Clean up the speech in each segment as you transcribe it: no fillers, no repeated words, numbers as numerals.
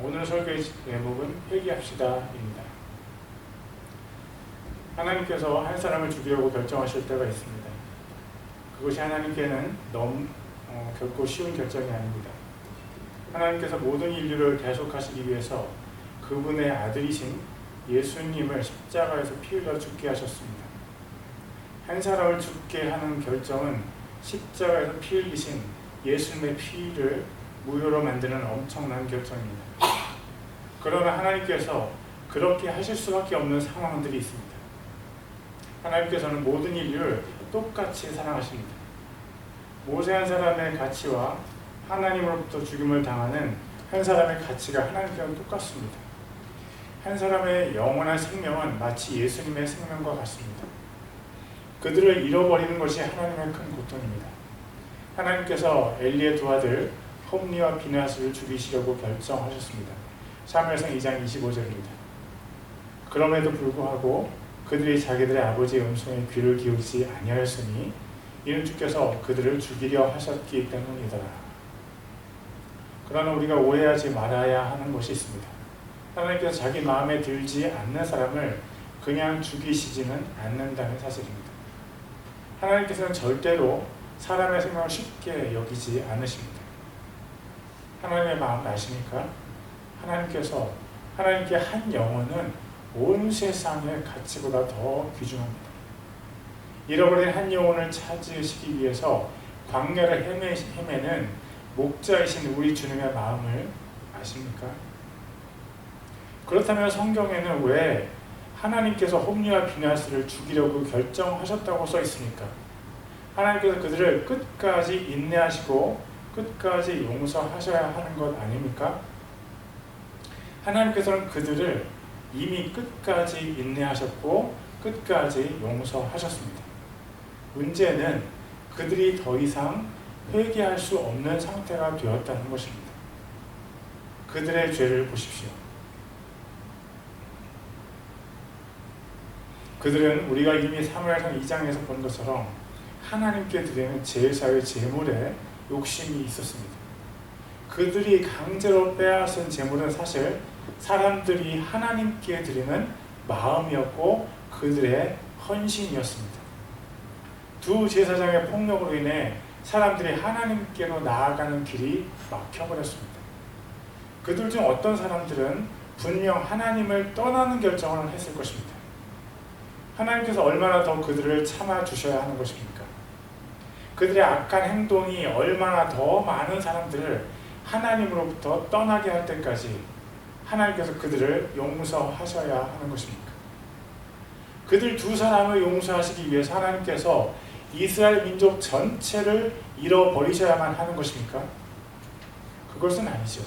오늘 설교의 제목은 회개합시다입니다. 하나님께서 한 사람을 죽이려고 결정하실 때가 있습니다. 그것이 하나님께는 결코 쉬운 결정이 아닙니다. 하나님께서 모든 인류를 대속하시기 위해서 그분의 아들이신 예수님을 십자가에서 피 흘려 죽게 하셨습니다. 한 사람을 죽게 하는 결정은 십자가에서 피 흘리신 예수님의 피를 무효로 만드는 엄청난 결정입니다. 그러나 하나님께서 그렇게 하실 수밖에 없는 상황들이 있습니다. 하나님께서는 모든 인류를 똑같이 사랑하십니다. 모세 한 사람의 가치와 하나님으로부터 죽임을 당하는 한 사람의 가치가 하나님께는 똑같습니다. 한 사람의 영원한 생명은 마치 예수님의 생명과 같습니다. 그들을 잃어버리는 것이 하나님의 큰 고통입니다. 하나님께서 엘리의 두 아들 홈리와 비느하스를 죽이시려고 결정하셨습니다. 사무엘상 2장 25절입니다. 그럼에도 불구하고 그들이 자기들의 아버지의 음성에 귀를 기울이지 아니하였으니 이는 주께서 그들을 죽이려 하셨기 때문이더라. 그러나 우리가 오해하지 말아야 하는 것이 있습니다. 하나님께서 자기 마음에 들지 않는 사람을 그냥 죽이시지는 않는다는 사실입니다. 하나님께서는 절대로 사람의 생명을 쉽게 여기지 않으십니다. 하나님의 마음 아십니까? 하나님께 한 영혼은 온 세상의 가치보다 더 귀중합니다. 잃어버린 한 영혼을 찾으시기 위해서 광야를 헤매는 목자이신 우리 주님의 마음을 아십니까? 그렇다면 성경에는 왜 하나님께서 홈리와 비느하스를 죽이려고 결정하셨다고 써 있습니까? 하나님께서 그들을 끝까지 인내하시고 끝까지 용서하셔야 하는 것 아닙니까? 하나님께서는 그들을 이미 끝까지 인내하셨고 끝까지 용서하셨습니다. 문제는 그들이 더 이상 회개할 수 없는 상태가 되었다는 것입니다. 그들의 죄를 보십시오. 그들은 우리가 이미 사무엘상 2장에서 본 것처럼 하나님께 드리는 제사의 제물에 욕심이 있었습니다. 그들이 강제로 빼앗은 제물은 사실 사람들이 하나님께 드리는 마음이었고 그들의 헌신이었습니다. 두 제사장의 폭력으로 인해 사람들이 하나님께로 나아가는 길이 막혀버렸습니다. 그들 중 어떤 사람들은 분명 하나님을 떠나는 결정을 했을 것입니다. 하나님께서 얼마나 더 그들을 참아주셔야 하는 것입니까? 그들의 악한 행동이 얼마나 더 많은 사람들을 하나님으로부터 떠나게 할 때까지 하나님께서 그들을 용서하셔야 하는 것입니까? 그들 두 사람을 용서하시기 위해서 하나님께서 이스라엘 민족 전체를 잃어버리셔야만 하는 것입니까? 그것은 아니죠.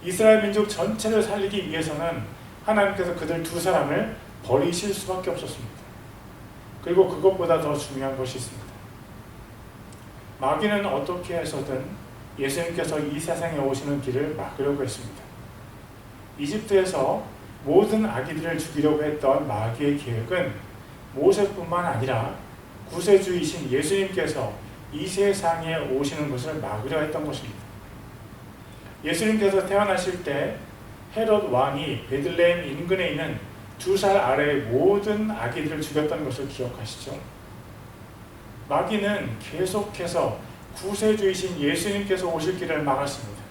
이스라엘 민족 전체를 살리기 위해서는 하나님께서 그들 두 사람을 버리실 수밖에 없었습니다. 그리고 그것보다 더 중요한 것이 있습니다. 마귀는 어떻게 해서든 예수님께서 이 세상에 오시는 길을 막으려고 했습니다. 이집트에서 모든 아기들을 죽이려고 했던 마귀의 계획은 모세뿐만 아니라 구세주이신 예수님께서 이 세상에 오시는 것을 막으려 했던 것입니다. 예수님께서 태어나실 때 헤롯 왕이 베들레헴 인근에 있는 2살 아래의 모든 아기들을 죽였던 것을 기억하시죠? 마귀는 계속해서 구세주이신 예수님께서 오실 길을 막았습니다.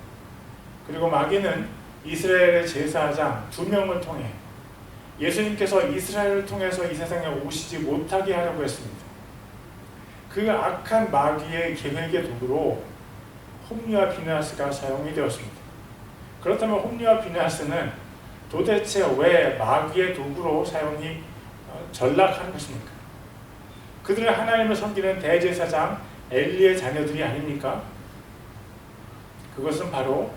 그리고 마귀는 이스라엘의 제사장 2명을 통해 예수님께서 이스라엘을 통해서 이 세상에 오시지 못하게 하려고 했습니다. 그 악한 마귀의 계획의 도구로 홈리와 비느하스가 사용이 되었습니다. 그렇다면 홈리와 비느하스는 도대체 왜 마귀의 도구로 사용이 전락한 것입니까? 그들은 하나님을 섬기는 대제사장 엘리의 자녀들이 아닙니까? 그것은 바로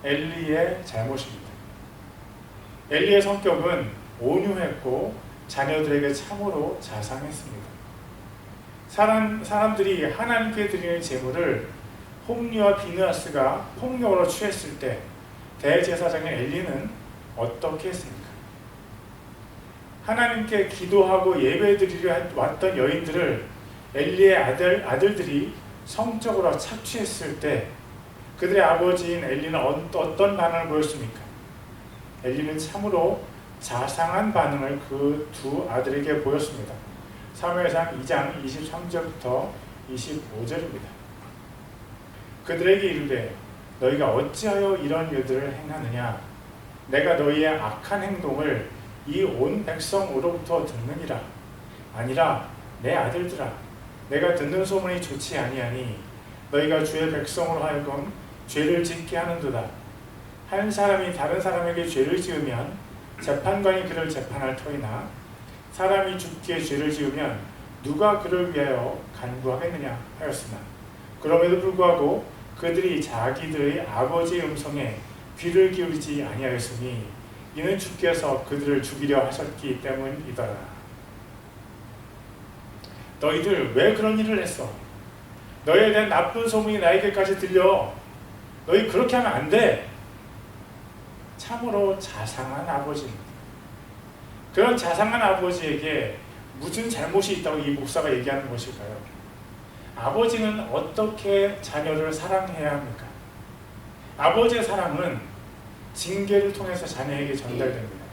엘리의 잘못입니다. 엘리의 성격은 온유했고 자녀들에게 참으로 자상했습니다. 사람들이 하나님께 드리는 제물을 홈리와 비느하스가 폭력으로 취했을 때 대제사장의 엘리는 어떻게 했습니까? 하나님께 기도하고 예배드리려 왔던 여인들을 엘리의 아들들이 성적으로 착취했을 때 그들의 아버지인 엘리는 어떤 반응을 보였습니까? 엘리는 참으로 자상한 반응을 그 두 아들에게 보였습니다. 사무엘상 2장 23절부터 25절입니다. 그들에게 이르되 너희가 어찌하여 이런 일들을 행하느냐? 내가 너희의 악한 행동을 이 온 백성으로부터 듣느니라. 아니라 내 아들들아, 내가 듣는 소문이 좋지 아니하니 너희가 주의 백성으로 하여금 죄를 짓게 하는도다. 한 사람이 다른 사람에게 죄를 지으면 재판관이 그를 재판할 터이나 사람이 죽게 죄를 지으면 누가 그를 위하여 간구하겠느냐 하였으나 그럼에도 불구하고 그들이 자기들의 아버지의 음성에 귀를 기울이지 아니하였으니 이는 주께서 그들을 죽이려 하셨기 때문이더라. 너희들 왜 그런 일을 했어? 너희에 대한 나쁜 소문이 나에게까지 들려. 너희 그렇게 하면 안 돼. 참으로 자상한 아버지입니다. 그런 자상한 아버지에게 무슨 잘못이 있다고 이 목사가 얘기하는 것일까요? 아버지는 어떻게 자녀를 사랑해야 합니까? 아버지의 사랑은 징계를 통해서 자녀에게 전달됩니다.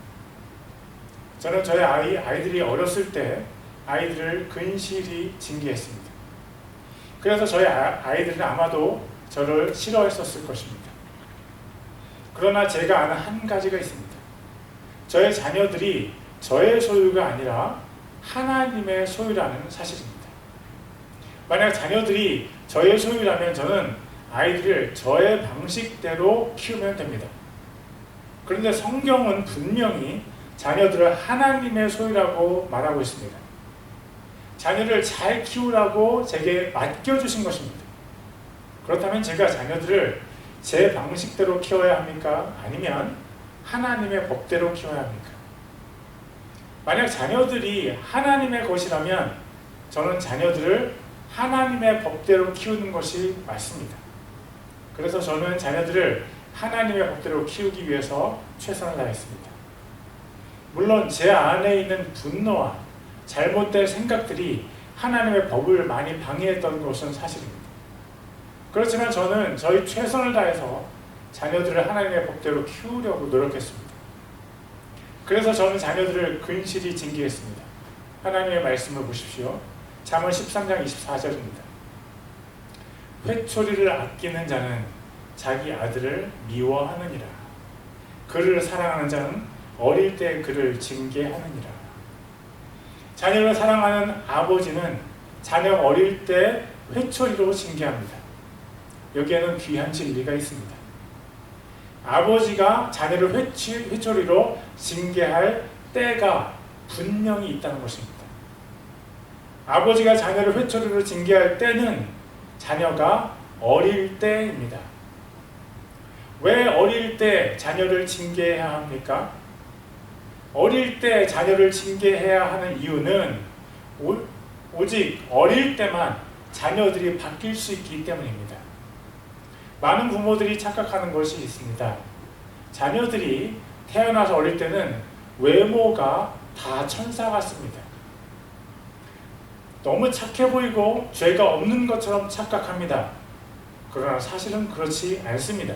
저는 저희 아이들이 어렸을 때 아이들을 근실히 징계했습니다. 그래서 저희 아이들은 아마도 저를 싫어했었을 것입니다. 그러나 제가 아는 한 가지가 있습니다. 저의 자녀들이 저의 소유가 아니라 하나님의 소유라는 사실입니다. 만약 자녀들이 저의 소유라면 저는 아이들을 저의 방식대로 키우면 됩니다. 그런데 성경은 분명히 자녀들을 하나님의 소유라고 말하고 있습니다. 자녀를 잘 키우라고 제게 맡겨주신 것입니다. 그렇다면 제가 자녀들을 제 방식대로 키워야 합니까? 아니면 하나님의 법대로 키워야 합니까? 만약 자녀들이 하나님의 것이라면 저는 자녀들을 하나님의 법대로 키우는 것이 맞습니다. 그래서 저는 자녀들을 하나님의 법대로 키우기 위해서 최선을 다했습니다. 물론 제 안에 있는 분노와 잘못된 생각들이 하나님의 법을 많이 방해했던 것은 사실입니다. 그렇지만 저는 저희 최선을 다해서 자녀들을 하나님의 법대로 키우려고 노력했습니다. 그래서 저는 자녀들을 근실히 징계했습니다. 하나님의 말씀을 보십시오. 잠언 13장 24절입니다. 회초리를 아끼는 자는 자기 아들을 미워하느니라. 그를 사랑하는 자는 어릴 때 그를 징계하느니라. 자녀를 사랑하는 아버지는 자녀 어릴 때 회초리로 징계합니다. 여기에는 귀한 진리가 있습니다. 아버지가 자녀를 회초리로 징계할 때가 분명히 있다는 것입니다. 아버지가 자녀를 회초리로 징계할 때는 자녀가 어릴 때입니다. 왜 어릴 때 자녀를 징계해야 합니까? 어릴 때 자녀를 징계해야 하는 이유는 오직 어릴 때만 자녀들이 바뀔 수 있기 때문입니다. 많은 부모들이 착각하는 것이 있습니다. 자녀들이 태어나서 어릴 때는 외모가 다 천사 같습니다. 너무 착해 보이고 죄가 없는 것처럼 착각합니다. 그러나 사실은 그렇지 않습니다.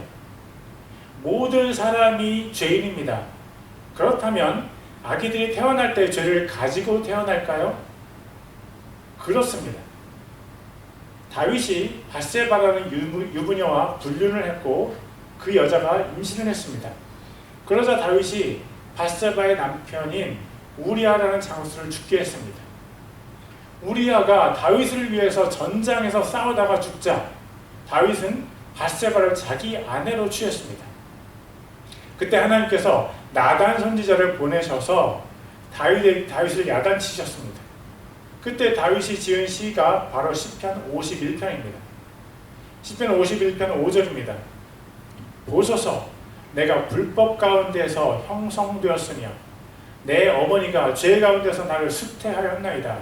모든 사람이 죄인입니다. 그렇다면 아기들이 태어날 때 죄를 가지고 태어날까요? 그렇습니다. 다윗이 밧세바라는 유부녀와 불륜을 했고 그 여자가 임신을 했습니다. 그러자 다윗이 밧세바의 남편인 우리아라는 장수를 죽게 했습니다. 우리아가 다윗을 위해서 전장에서 싸우다가 죽자 다윗은 밧세바를 자기 아내로 취했습니다. 그때 하나님께서 나단 선지자를 보내셔서 다윗을 야단치셨습니다. 그때 다윗이 지은 시가 바로 시편 51편입니다. 시편 51편 5절입니다. 보소서, 내가 불법 가운데서 형성되었으며 내 어머니가 죄 가운데서 나를 수태하였나이다.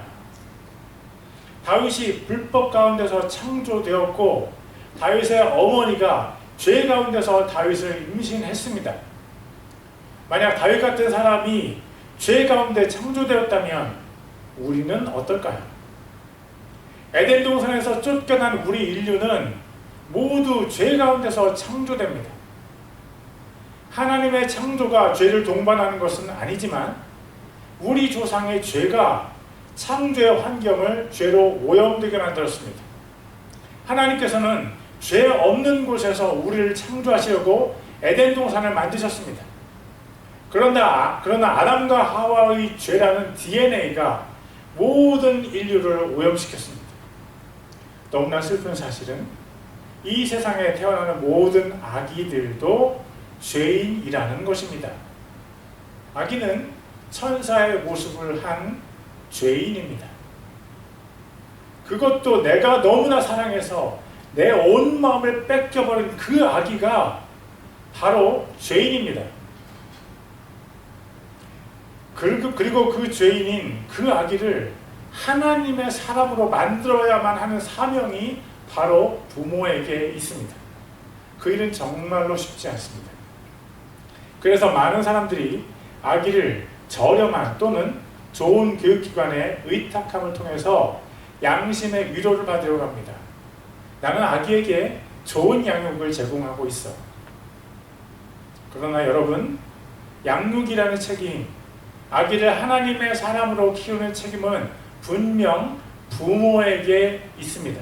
다윗이 불법 가운데서 창조되었고 다윗의 어머니가 죄 가운데서 다윗을 임신했습니다. 만약 다윗 같은 사람이 죄 가운데 창조되었다면 우리는 어떨까요? 에덴 동산에서 쫓겨난 우리 인류는 모두 죄 가운데서 창조됩니다. 하나님의 창조가 죄를 동반하는 것은 아니지만 우리 조상의 죄가 창조의 환경을 죄로 오염되게 만들었습니다. 하나님께서는 죄 없는 곳에서 우리를 창조하시려고 에덴 동산을 만드셨습니다. 그러나 아담과 하와의 죄라는 DNA가 모든 인류를 오염시켰습니다. 너무나 슬픈 사실은 이 세상에 태어나는 모든 아기들도 죄인이라는 것입니다. 아기는 천사의 모습을 한 죄인입니다. 그것도 내가 너무나 사랑해서 내 온 마음을 뺏겨버린 그 아기가 바로 죄인입니다. 그리고 그 죄인인 그 아기를 하나님의 사람으로 만들어야만 하는 사명이 바로 부모에게 있습니다. 그 일은 정말로 쉽지 않습니다. 그래서 많은 사람들이 아기를 저렴한 또는 좋은 교육기관에 의탁함을 통해서 양심의 위로를 받으려고 합니다. 나는 아기에게 좋은 양육을 제공하고 있어. 그러나 여러분, 양육이라는 책임, 아기를 하나님의 사람으로 키우는 책임은 분명 부모에게 있습니다.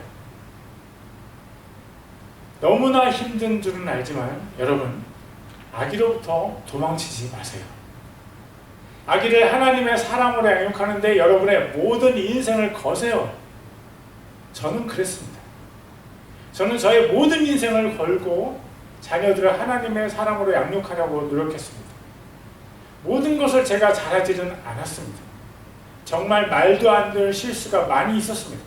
너무나 힘든 줄은 알지만 여러분, 아기로부터 도망치지 마세요. 아기를 하나님의 사람으로 양육하는데 여러분의 모든 인생을 거세요. 저는 그랬습니다. 저는 저의 모든 인생을 걸고 자녀들을 하나님의 사람으로 양육하려고 노력했습니다. 모든 것을 제가 잘하지는 않았습니다. 정말 말도 안 되는 실수가 많이 있었습니다.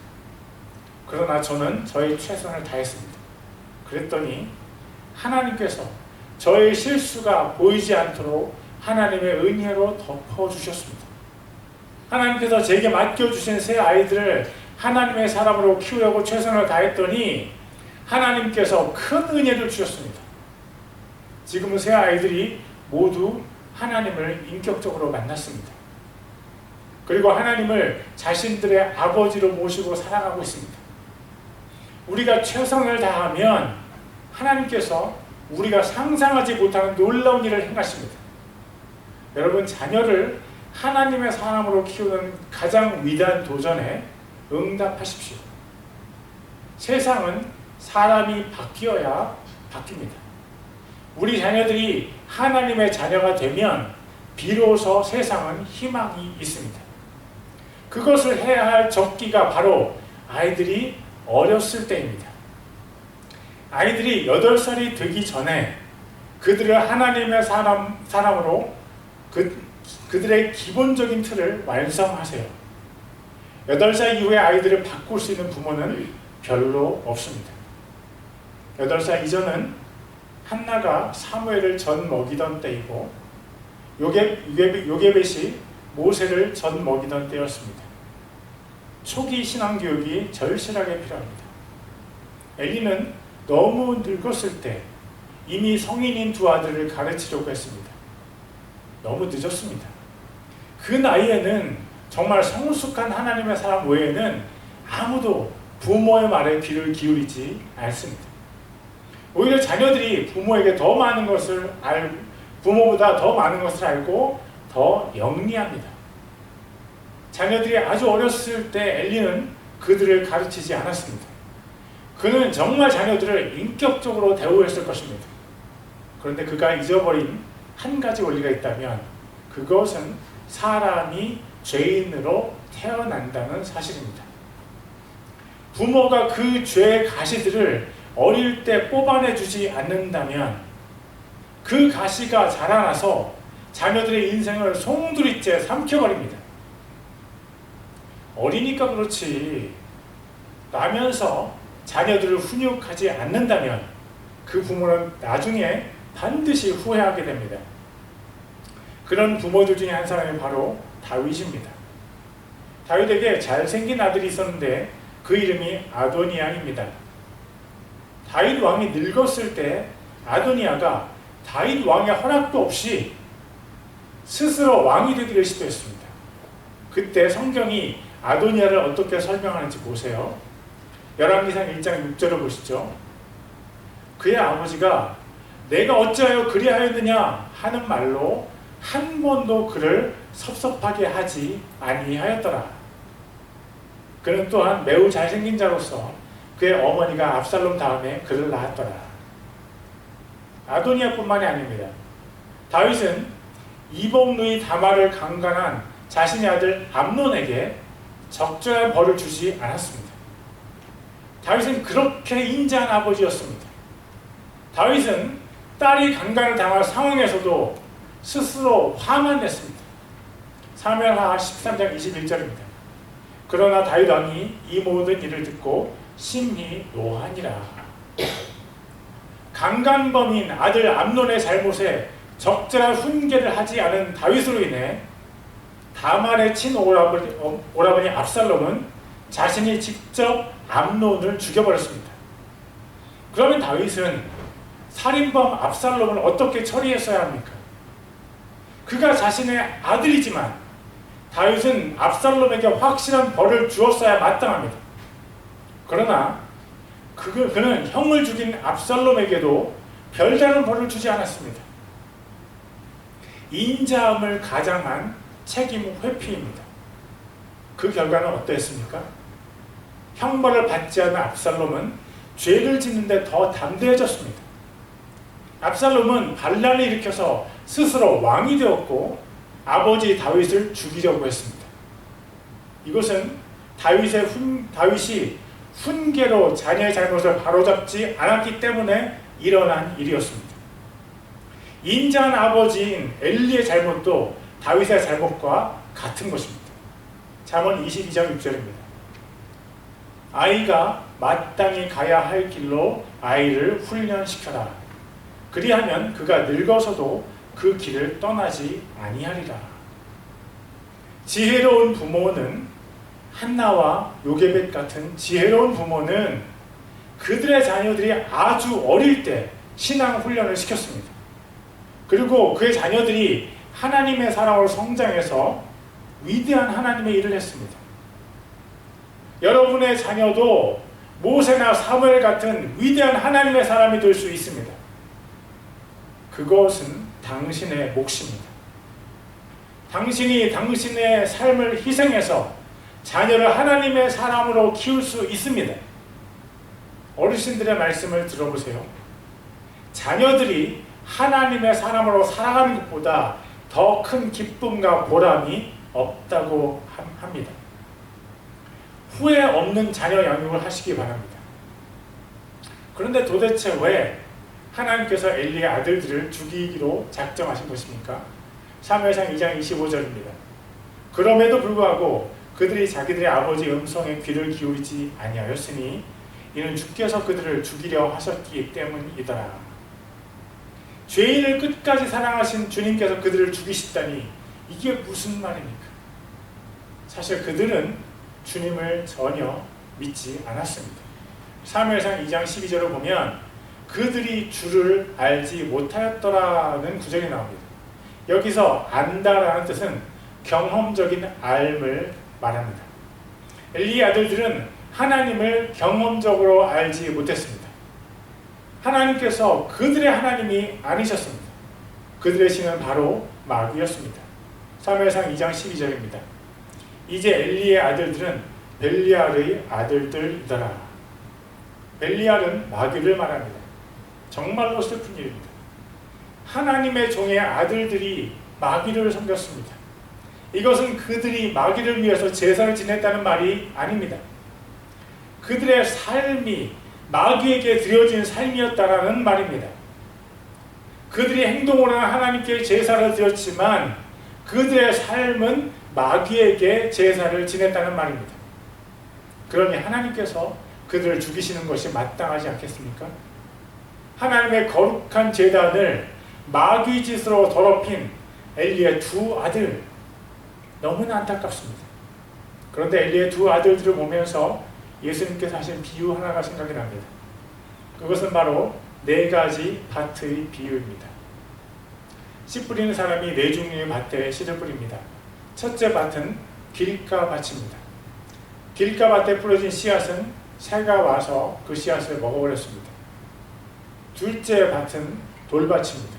그러나 저는 저의 최선을 다했습니다. 그랬더니 하나님께서 저의 실수가 보이지 않도록 하나님의 은혜로 덮어주셨습니다. 하나님께서 제게 맡겨주신 새 아이들을 하나님의 사람으로 키우려고 최선을 다했더니 하나님께서 큰 은혜를 주셨습니다. 지금은 새 아이들이 모두 하나님을 인격적으로 만났습니다. 그리고 하나님을 자신들의 아버지로 모시고 살아가고 있습니다. 우리가 최선을 다하면 하나님께서 우리가 상상하지 못하는 놀라운 일을 행하십니다. 여러분, 자녀를 하나님의 사람으로 키우는 가장 위대한 도전에 응답하십시오. 세상은 사람이 바뀌어야 바뀝니다. 우리 자녀들이 하나님의 자녀가 되면 비로소 세상은 희망이 있습니다. 그것을 해야 할 적기가 바로 아이들이 어렸을 때입니다. 아이들이 8살이 되기 전에 그들을 하나님의 사람으로 그들의 기본적인 틀을 완성하세요. 8살 이후에 아이들을 바꿀 수 있는 부모는 별로 없습니다. 8살 이전은 한나가 사무엘을 전 먹이던 때이고 요게벳이 모세를 전 먹이던 때였습니다. 초기 신앙교육이 절실하게 필요합니다. 엘리는 너무 늙었을 때 이미 성인인 두 아들을 가르치려고 했습니다. 너무 늦었습니다. 그 나이에는 정말 성숙한 하나님의 사람 외에는 아무도 부모의 말에 귀를 기울이지 않습니다. 오히려 자녀들이 부모에게 더 많은 것을 부모보다 더 많은 것을 알고 더 영리합니다. 자녀들이 아주 어렸을 때 엘리는 그들을 가르치지 않았습니다. 그는 정말 자녀들을 인격적으로 대우했을 것입니다. 그런데 그가 잊어버린 한 가지 원리가 있다면 그것은 사람이 죄인으로 태어난다는 사실입니다. 부모가 그 죄의 가시들을 어릴 때 뽑아내주지 않는다면 그 가시가 자라나서 자녀들의 인생을 송두리째 삼켜버립니다. 어리니까 그렇지 나면서 자녀들을 훈육하지 않는다면 그 부모는 나중에 반드시 후회하게 됩니다. 그런 부모들 중에 한 사람이 바로 다윗입니다. 다윗에게 잘생긴 아들이 있었는데 그 이름이 아도니아입니다. 다윗 왕이 늙었을 때 아도니아가 다윗 왕의 허락도 없이 스스로 왕이 되기를 시도했습니다. 그때 성경이 아도니아를 어떻게 설명하는지 보세요. 열왕기상 1장 6절을 보시죠. 그의 아버지가 내가 어찌하여 그리하였느냐 하는 말로 한 번도 그를 섭섭하게 하지 아니하였더라. 그는 또한 매우 잘생긴 자로서 그의 어머니가 압살롬 다음에 그를 낳았더라. 아도니아뿐만이 아닙니다. 다윗은 이복누이 다말을 강간한 자신의 아들 암논에게 적절한 벌을 주지 않았습니다. 다윗은 그렇게 인자한 아버지였습니다. 다윗은 딸이 강간을 당할 상황에서도 스스로 화만 냈습니다. 사무엘하 13장 21절입니다. 그러나 다윗 왕이 이 모든 일을 듣고 심히 노하니라. 강간범인 아들 암논의 잘못에 적절한 훈계를 하지 않은 다윗으로 인해 다말의 친오라버니 압살롬은 자신이 직접 암논을 죽여버렸습니다. 그러면 다윗은 살인범 압살롬을 어떻게 처리했어야 합니까? 그가 자신의 아들이지만 다윗은 압살롬에게 확실한 벌을 주었어야 마땅합니다. 그러나 그는 형을 죽인 압살롬에게도 별다른 벌을 주지 않았습니다. 인자함을 가장한 책임 회피입니다. 그 결과는 어떠했습니까? 형벌을 받지 않은 압살롬은 죄를 짓는데 더 담대해졌습니다. 압살롬은 반란을 일으켜서 스스로 왕이 되었고 아버지 다윗을 죽이려고 했습니다. 이것은 다윗이 훈계로 자녀의 잘못을 바로잡지 않았기 때문에 일어난 일이었습니다. 인자한 아버지인 엘리의 잘못도 다윗의 잘못과 같은 것입니다. 잠언 22장 6절입니다. 아이가 마땅히 가야 할 길로 아이를 훈련시켜라. 그리하면 그가 늙어서도 그 길을 떠나지 아니하리라. 지혜로운 부모는 한나와 요게벳 같은 지혜로운 부모는 그들의 자녀들이 아주 어릴 때 신앙 훈련을 시켰습니다. 그리고 그의 자녀들이 하나님의 사랑으로 성장해서 위대한 하나님의 일을 했습니다. 여러분의 자녀도 모세나 사무엘 같은 위대한 하나님의 사람이 될 수 있습니다. 그것은 당신의 몫입니다. 당신이 당신의 삶을 희생해서 자녀를 하나님의 사람으로 키울 수 있습니다. 어르신들의 말씀을 들어보세요. 자녀들이 하나님의 사람으로 살아가는 것보다 더 큰 기쁨과 보람이 없다고 합니다. 후회 없는 자녀 양육을 하시기 바랍니다. 그런데 도대체 왜 하나님께서 엘리의 아들들을 죽이기로 작정하신 것입니까? 사무엘상 2장 25절입니다. 그럼에도 불구하고 그들이 자기들의 아버지 음성에 귀를 기울이지 아니하였으니 이는 주께서 그들을 죽이려 하셨기 때문이더라. 죄인을 끝까지 사랑하신 주님께서 그들을 죽이시다니 이게 무슨 말입니까? 사실 그들은 주님을 전혀 믿지 않았습니다. 사무엘상 2장 12절을 보면 그들이 주를 알지 못하였더라는 구절이 나옵니다. 여기서 안다라는 뜻은 경험적인 알을 말합니다. 엘리의 아들들은 하나님을 경험적으로 알지 못했습니다. 하나님께서 그들의 하나님이 아니셨습니다. 그들의 신은 바로 마귀였습니다. 사무엘상 2장 12절입니다. 이제 엘리의 아들들은 벨리알의 아들들이더라. 벨리알은 마귀를 말합니다. 정말로 슬픈 일입니다. 하나님의 종의 아들들이 마귀를 섬겼습니다. 이것은 그들이 마귀를 위해서 제사를 지냈다는 말이 아닙니다. 그들의 삶이 마귀에게 드려진 삶이었다라는 말입니다. 그들이 행동으로는 하나님께 제사를 드렸지만 그들의 삶은 마귀에게 제사를 지냈다는 말입니다. 그러니 하나님께서 그들을 죽이시는 것이 마땅하지 않겠습니까? 하나님의 거룩한 제단을 마귀 짓으로 더럽힌 엘리의 두 아들, 너무나 안타깝습니다. 그런데 엘리의 두 아들들을 보면서 예수님께서 하신 비유 하나가 생각이 납니다. 그것은 바로 네 가지 밭의 비유입니다. 씨 뿌리는 사람이 네 종류의 밭에 씨를 뿌립니다. 첫째 밭은 길가 밭입니다. 길가 밭에 뿌려진 씨앗은 새가 와서 그 씨앗을 먹어버렸습니다. 둘째 밭은 돌밭입니다.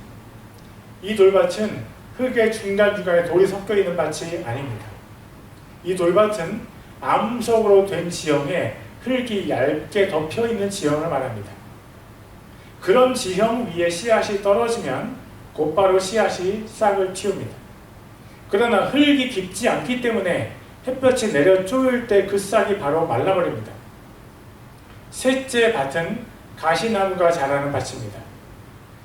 이 돌밭은 흙의 중간중간에 돌이 섞여 있는 밭이 아닙니다. 이 돌밭은 암석으로 된 지형에 흙이 얇게 덮여 있는 지형을 말합니다. 그런 지형 위에 씨앗이 떨어지면 곧바로 씨앗이 싹을 틔웁니다. 그러나 흙이 깊지 않기 때문에 햇볕이 내려 쪼일 때 그 싹이 바로 말라버립니다. 셋째 밭은 가시나무가 자라는 밭입니다.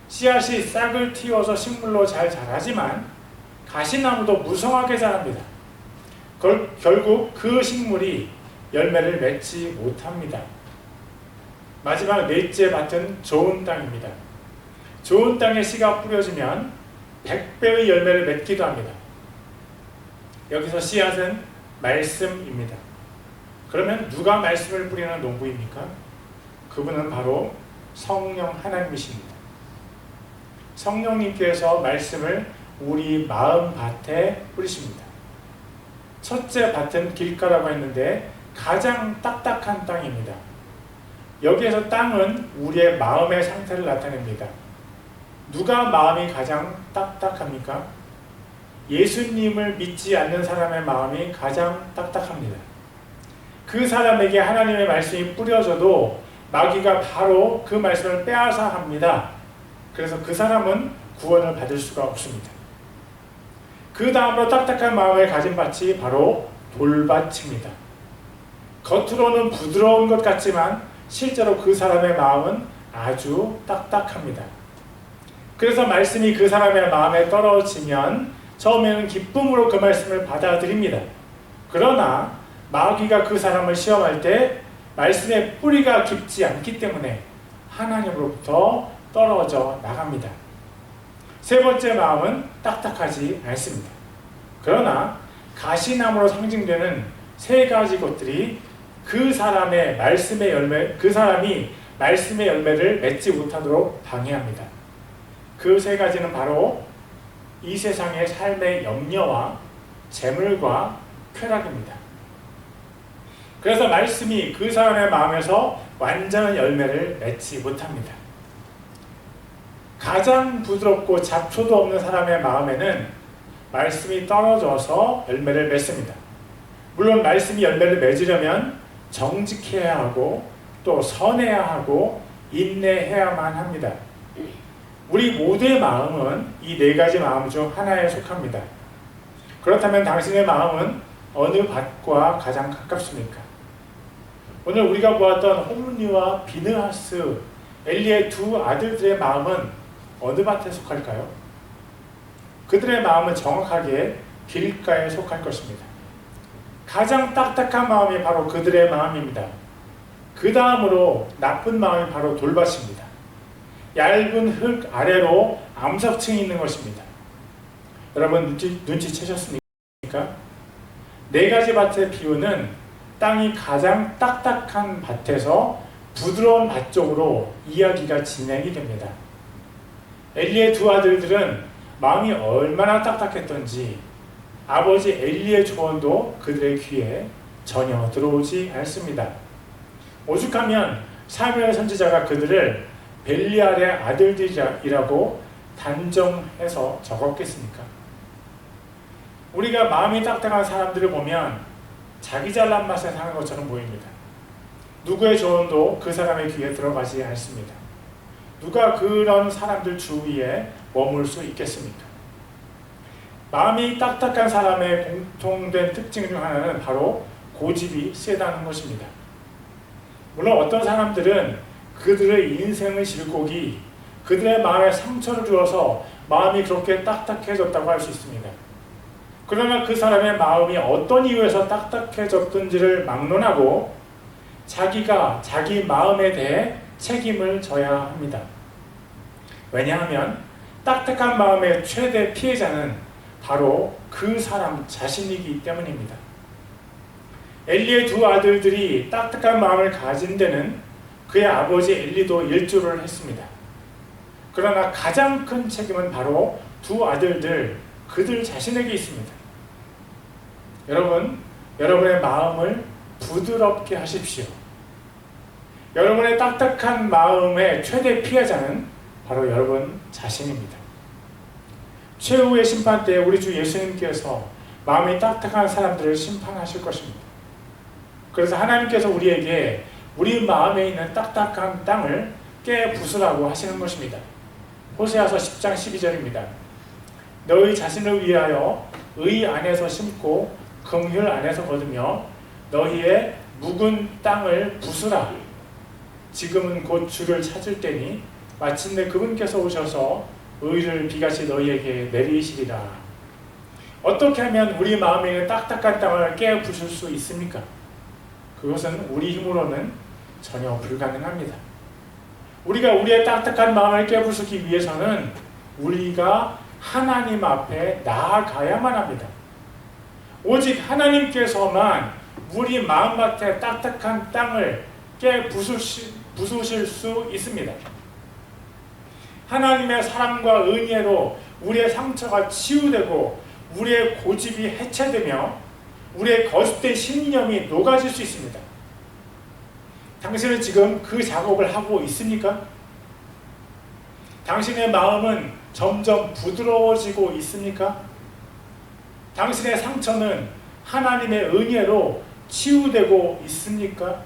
씨앗이 싹을 틔워서 식물로 잘 자라지만 가시나무도 무성하게 자랍니다. 결국 그 식물이 열매를 맺지 못합니다. 마지막 넷째 밭은 좋은 땅입니다. 좋은 땅에 씨가 뿌려지면 100배의 열매를 맺기도 합니다. 여기서 씨앗은 말씀입니다. 그러면 누가 말씀을 뿌리는 농부입니까? 그분은 바로 성령 하나님이십니다. 성령님께서 말씀을 우리 마음 밭에 뿌리십니다. 첫째 밭은 길가라고 했는데 가장 딱딱한 땅입니다. 여기에서 땅은 우리의 마음의 상태를 나타냅니다. 누가 마음이 가장 딱딱합니까? 예수님을 믿지 않는 사람의 마음이 가장 딱딱합니다. 그 사람에게 하나님의 말씀이 뿌려져도 마귀가 바로 그 말씀을 빼앗아 합니다. 그래서 그 사람은 구원을 받을 수가 없습니다. 그 다음으로 딱딱한 마음을 가진 밭이 바로 돌밭입니다. 겉으로는 부드러운 것 같지만 실제로 그 사람의 마음은 아주 딱딱합니다. 그래서 말씀이 그 사람의 마음에 떨어지면 처음에는 기쁨으로 그 말씀을 받아들입니다. 그러나 마귀가 그 사람을 시험할 때 말씀의 뿌리가 깊지 않기 때문에 하나님으로부터 떨어져 나갑니다. 세 번째 마음은 딱딱하지 않습니다. 그러나 가시나무로 상징되는 세 가지 것들이 그 사람이 말씀의 열매를 맺지 못하도록 방해합니다. 그 세 가지는 바로 이 세상의 삶의 염려와 재물과 쾌락입니다. 그래서 말씀이 그 사람의 마음에서 완전한 열매를 맺지 못합니다. 가장 부드럽고 잡초도 없는 사람의 마음에는 말씀이 떨어져서 열매를 맺습니다. 물론 말씀이 열매를 맺으려면 정직해야 하고 또 선해야 하고 인내해야만 합니다. 우리 모두의 마음은 이 네 가지 마음 중 하나에 속합니다. 그렇다면 당신의 마음은 어느 밭과 가장 가깝습니까? 오늘 우리가 보았던 홈리와 비느하스, 엘리의 두 아들들의 마음은 어느 밭에 속할까요? 그들의 마음은 정확하게 길가에 속할 것입니다. 가장 딱딱한 마음이 바로 그들의 마음입니다. 그 다음으로 나쁜 마음이 바로 돌밭입니다. 얇은 흙 아래로 암석층이 있는 것입니다. 여러분 눈치채셨습니까? 네 가지 밭의 비유는 땅이 가장 딱딱한 밭에서 부드러운 밭 쪽으로 이야기가 진행이 됩니다. 엘리의 두 아들들은 마음이 얼마나 딱딱했던지 아버지 엘리의 조언도 그들의 귀에 전혀 들어오지 않습니다. 오죽하면 사무엘 선지자가 그들을 벨리알의 아들들이라고 단정해서 적었겠습니까? 우리가 마음이 딱딱한 사람들을 보면 자기 잘난 맛에 사는 것처럼 보입니다. 누구의 조언도 그 사람의 귀에 들어가지 않습니다. 누가 그런 사람들 주위에 머물 수 있겠습니까? 마음이 딱딱한 사람의 공통된 특징 중 하나는 바로 고집이 세다는 것입니다. 물론 어떤 사람들은 그들의 인생의 질곡이 그들의 마음에 상처를 주어서 마음이 그렇게 딱딱해졌다고 할 수 있습니다. 그러나 그 사람의 마음이 어떤 이유에서 딱딱해졌던지를 막론하고 자기가 자기 마음에 대해 책임을 져야 합니다. 왜냐하면 딱딱한 마음의 최대 피해자는 바로 그 사람 자신이기 때문입니다. 엘리의 두 아들들이 딱딱한 마음을 가진 데는 그의 아버지 엘리도 일조를 했습니다. 그러나 가장 큰 책임은 바로 두 아들들, 그들 자신에게 있습니다. 여러분, 여러분의 마음을 부드럽게 하십시오. 여러분의 딱딱한 마음의 최대 피해자는 바로 여러분 자신입니다. 최후의 심판 때 우리 주 예수님께서 마음이 딱딱한 사람들을 심판하실 것입니다. 그래서 하나님께서 우리에게 우리 마음에 있는 딱딱한 땅을 깨부수라고 하시는 것입니다. 호세아서 10장 12절입니다. 너희 자신을 위하여 의 안에서 심고 긍휼 안에서 거두며 너희의 묵은 땅을 부수라. 지금은 곧 주를 찾을 때니 마침내 그분께서 오셔서 의를 비같이 너희에게 내리시리라. 어떻게 하면 우리 마음에 있는 딱딱한 땅을 깨부술 수 있습니까? 그것은 우리 힘으로는 전혀 불가능합니다. 우리가 우리의 딱딱한 마음을 깨부수기 위해서는 우리가 하나님 앞에 나아가야만 합니다. 오직 하나님께서만 우리 마음밭에 딱딱한 땅을 깨부수실 수 있습니다. 하나님의 사랑과 은혜로 우리의 상처가 치유되고 우리의 고집이 해체되며 우리의 거짓된 신념이 녹아질 수 있습니다. 당신은 지금 그 작업을 하고 있습니까? 당신의 마음은 점점 부드러워지고 있습니까? 당신의 상처는 하나님의 은혜로 치유되고 있습니까?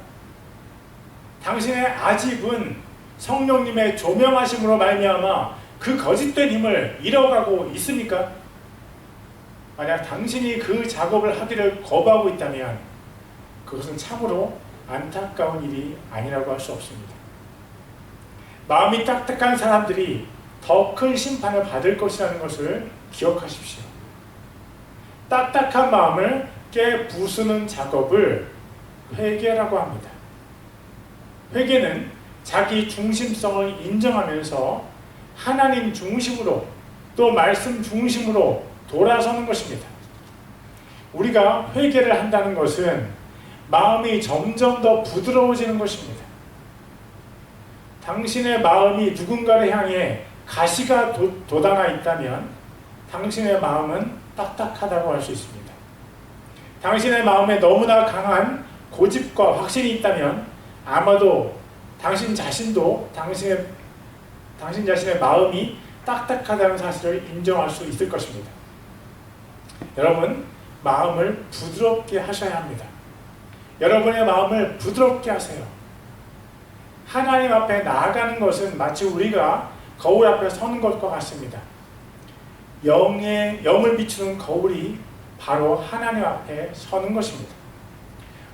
당신의 아집은 성령님의 조명하심으로 말미암아 그 거짓된 힘을 잃어가고 있습니까? 만약 당신이 그 작업을 하기를 거부하고 있다면 그것은 참으로 안타까운 일이 아니라고 할 수 없습니다. 마음이 딱딱한 사람들이 더 큰 심판을 받을 것이라는 것을 기억하십시오. 딱딱한 마음을 깨부수는 작업을 회개라고 합니다. 회개는 자기 중심성을 인정하면서 하나님 중심으로 또 말씀 중심으로 돌아서는 것입니다. 우리가 회개를 한다는 것은 마음이 점점 더 부드러워지는 것입니다. 당신의 마음이 누군가를 향해 가시가 돋아나 있다면 당신의 마음은 딱딱하다고 할 수 있습니다. 당신의 마음에 너무나 강한 고집과 확신이 있다면 아마도 당신 자신도 당신 자신의 마음이 딱딱하다는 사실을 인정할 수 있을 것입니다. 여러분, 마음을 부드럽게 하셔야 합니다. 여러분의 마음을 부드럽게 하세요. 하나님 앞에 나아가는 것은 마치 우리가 거울 앞에 서는 것과 같습니다. 영을 비추는 거울이 바로 하나님 앞에 서는 것입니다.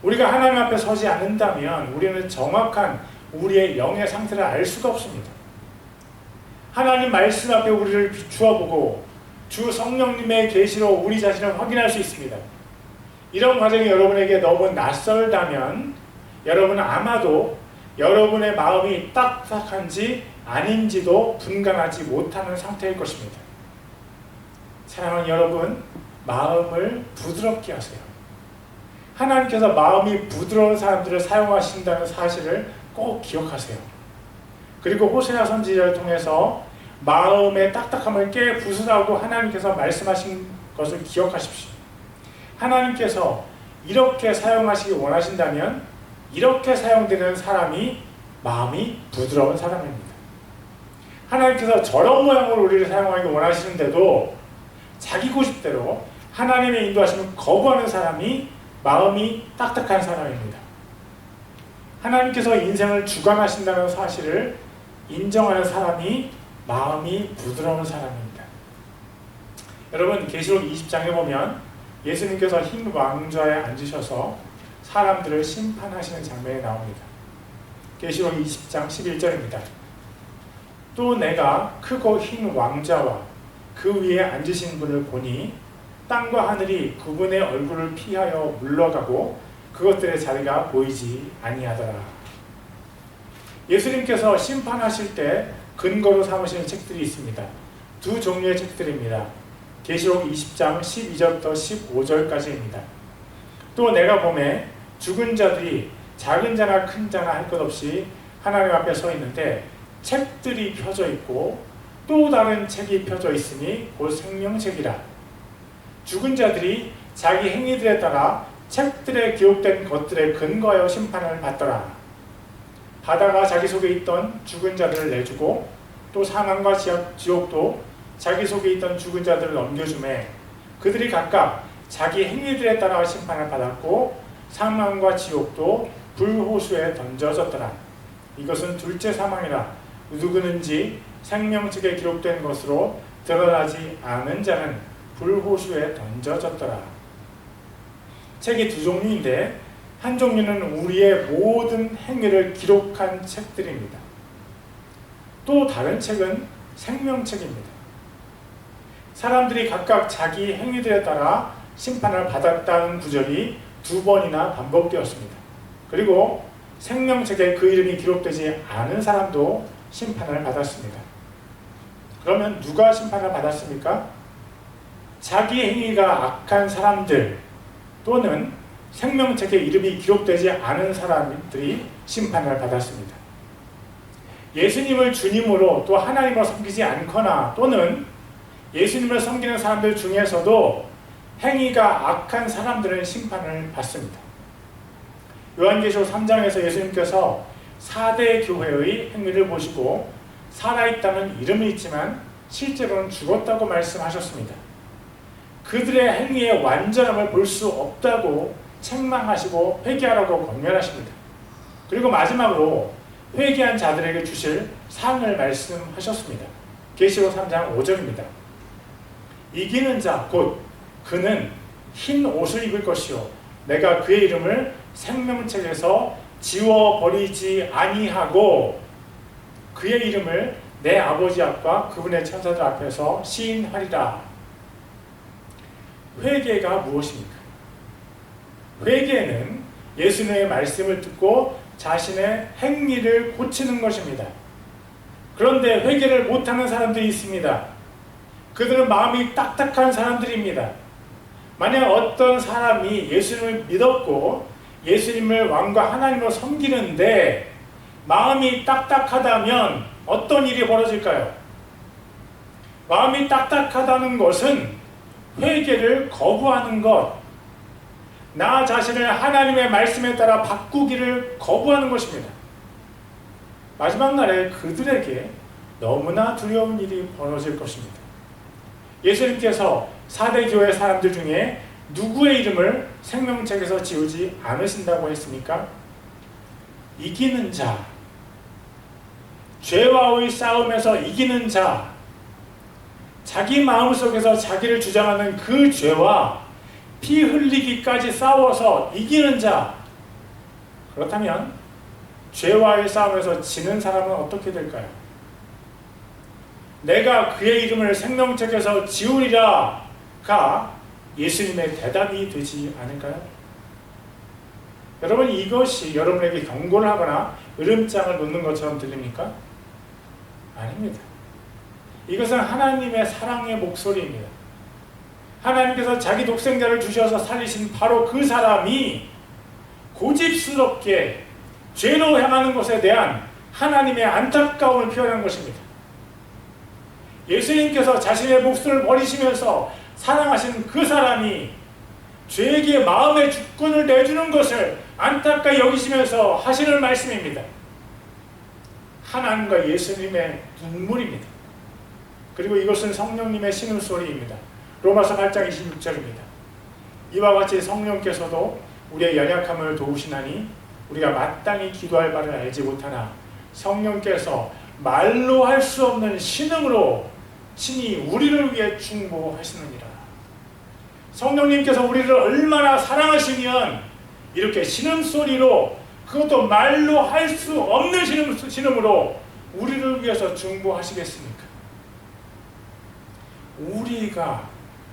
우리가 하나님 앞에 서지 않는다면 우리는 정확한 우리의 영의 상태를 알 수가 없습니다. 하나님 말씀 앞에 우리를 비추어 보고 주 성령님의 계시로 우리 자신을 확인할 수 있습니다. 이런 과정이 여러분에게 너무 낯설다면 여러분은 아마도 여러분의 마음이 딱딱한지 아닌지도 분간하지 못하는 상태일 것입니다. 사랑하는 여러분, 마음을 부드럽게 하세요. 하나님께서 마음이 부드러운 사람들을 사용하신다는 사실을 꼭 기억하세요. 그리고 호세아 선지자를 통해서 마음의 딱딱함을 깨부수라고 하나님께서 말씀하신 것을 기억하십시오. 하나님께서 이렇게 사용하시기 원하신다면 이렇게 사용되는 사람이 마음이 부드러운 사람입니다. 하나님께서 저런 모양으로 우리를 사용하기 원하시는데도 자기 고집대로 하나님의 인도하심을 거부하는 사람이 마음이 딱딱한 사람입니다. 하나님께서 인생을 주관하신다는 사실을 인정하는 사람이 마음이 부드러운 사람입니다. 여러분, 계시록 20장에 보면 예수님께서 흰 왕좌에 앉으셔서 사람들을 심판하시는 장면이 나옵니다. 계시록 20장 11절입니다. 또 내가 크고 흰 왕좌와 그 위에 앉으신 분을 보니 땅과 하늘이 그분의 얼굴을 피하여 물러가고 그것들의 자리가 보이지 아니하더라. 예수님께서 심판하실 때 근거로 삼으시는 책들이 있습니다. 두 종류의 책들입니다. 계시록 20장 12절부터 15절까지입니다. 또 내가 보매 죽은 자들이 작은 자나 큰 자나 할 것 없이 하나님 앞에 서 있는데 책들이 펴져 있고 또 다른 책이 펴져 있으니 곧 생명책이라. 죽은 자들이 자기 행위들에 따라 책들에 기록된 것들에 근거하여 심판을 받더라. 바다가 자기 속에 있던 죽은 자들을 내주고 또 사망과 지옥도 자기 속에 있던 죽은 자들을 넘겨주매 그들이 각각 자기 행위들에 따라 심판을 받았고 사망과 지옥도 불호수에 던져졌더라. 이것은 둘째 사망이라 누구든지 생명책에 기록된 것으로 드러나지 않은 자는 불호수에 던져졌더라. 책이 두 종류인데 한 종류는 우리의 모든 행위를 기록한 책들입니다. 또 다른 책은 생명책입니다. 사람들이 각각 자기 행위들에 따라 심판을 받았다는 구절이 2번이나 반복되었습니다. 그리고 생명책에 그 이름이 기록되지 않은 사람도 심판을 받았습니다. 그러면 누가 심판을 받았습니까? 자기 행위가 악한 사람들 또는 생명책에 이름이 기록되지 않은 사람들이 심판을 받았습니다. 예수님을 주님으로 또 하나님으로 섬기지 않거나 또는 예수님을 섬기는 사람들 중에서도 행위가 악한 사람들은 심판을 받습니다. 요한계시록 3장에서 예수님께서 4대 교회의 행위를 보시고 살아있다는 이름은 있지만 실제로는 죽었다고 말씀하셨습니다. 그들의 행위의 완전함을 볼 수 없다고 책망하시고 회개하라고 권면하십니다. 그리고 마지막으로 회개한 자들에게 주실 상을 말씀하셨습니다. 계시록 3장 5절입니다. 이기는 자 곧 그는 흰 옷을 입을 것이요 내가 그의 이름을 생명책에서 지워버리지 아니하고 그의 이름을 내 아버지 앞과 그분의 천사들 앞에서 시인하리라. 회개가 무엇입니까? 회개는 예수님의 말씀을 듣고 자신의 행위를 고치는 것입니다. 그런데 회개를 못하는 사람들이 있습니다. 그들은 마음이 딱딱한 사람들입니다. 만약 어떤 사람이 예수님을 믿었고 예수님을 왕과 하나님으로 섬기는데 마음이 딱딱하다면 어떤 일이 벌어질까요? 마음이 딱딱하다는 것은 회개를 거부하는 것, 나 자신을 하나님의 말씀에 따라 바꾸기를 거부하는 것입니다. 마지막 날에 그들에게 너무나 두려운 일이 벌어질 것입니다. 예수님께서 4대 교회 사람들 중에 누구의 이름을 생명책에서 지우지 않으신다고 했습니까? 이기는 자, 죄와의 싸움에서 이기는 자, 자기 마음속에서 자기를 주장하는 그 죄와 피 흘리기까지 싸워서 이기는 자. 그렇다면 죄와의 싸움에서 지는 사람은 어떻게 될까요? 내가 그의 이름을 생명책에서 지우리라가 예수님의 대답이 되지 않을까요? 여러분, 이것이 여러분에게 경고를 하거나 으름장을 놓는 것처럼 들립니까? 아닙니다. 이것은 하나님의 사랑의 목소리입니다. 하나님께서 자기 독생자를 주셔서 살리신 바로 그 사람이 고집스럽게 죄로 향하는 것에 대한 하나님의 안타까움을 표현한 것입니다. 예수님께서 자신의 목숨을 버리시면서 사랑하신 그 사람이 죄에게 마음의 주권을 내주는 것을 안타까이 여기시면서 하시는 말씀입니다. 하나님과 예수님의 눈물입니다. 그리고 이것은 성령님의 신음소리입니다. 로마서 8장 26절입니다. 이와 같이 성령께서도 우리의 연약함을 도우시나니 우리가 마땅히 기도할 바를 알지 못하나 성령께서 말로 할 수 없는 신음으로 친히 우리를 위해 중보하시느니라. 성령님께서 우리를 얼마나 사랑하시면 이렇게 신음소리로, 그것도 말로 할 수 없는 신음으로 우리를 위해서 중보하시겠습니까? 우리가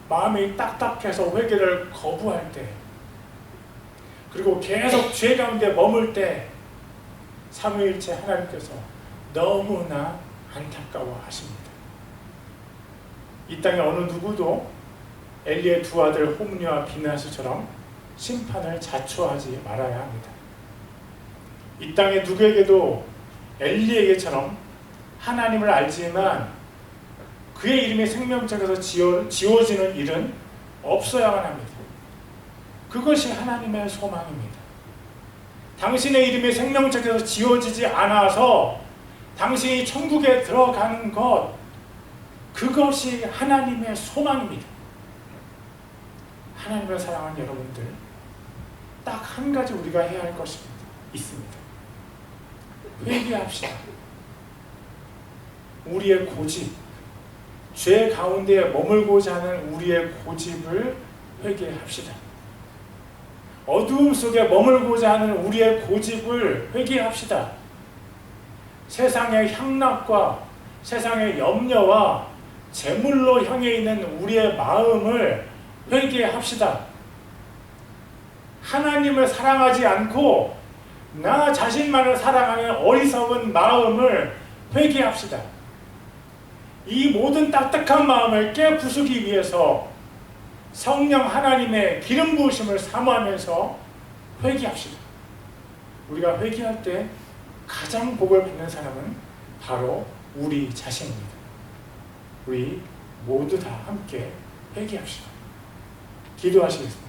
마음이 딱딱해서 회개를 거부할 때, 그리고 계속 죄 가운데 머물 때 삼위일체 하나님께서 너무나 안타까워하십니다. 이 땅에 어느 누구도 엘리의 두 아들 홈리와 비나스처럼 심판을 자초하지 말아야 합니다. 이 땅에 누구에게도 엘리에게처럼 하나님을 알지만 그의 이름이 생명책에서 지워지는 일은 없어야만 합니다. 그것이 하나님의 소망입니다. 당신의 이름이 생명책에서 지워지지 않아서 당신이 천국에 들어가는 것, 그것이 하나님의 소망입니다. 하나님을 사랑하는 여러분들, 딱 한 가지 우리가 해야 할 것이 있습니다. 회개합시다. 우리의 고집, 죄 가운데 머물고자 하는 우리의 고집을 회개합시다. 어두움 속에 머물고자 하는 우리의 고집을 회개합시다. 세상의 향락과 세상의 염려와 재물로 향해 있는 우리의 마음을 회개합시다. 하나님을 사랑하지 않고 나 자신만을 사랑하는 어리석은 마음을 회개합시다. 이 모든 딱딱한 마음을 깨부수기 위해서 성령 하나님의 기름 부으심을 사모하면서 회개합시다. 우리가 회개할 때 가장 복을 받는 사람은 바로 우리 자신입니다. 우리 모두 다 함께 회개합시다. 기도하시겠습니다.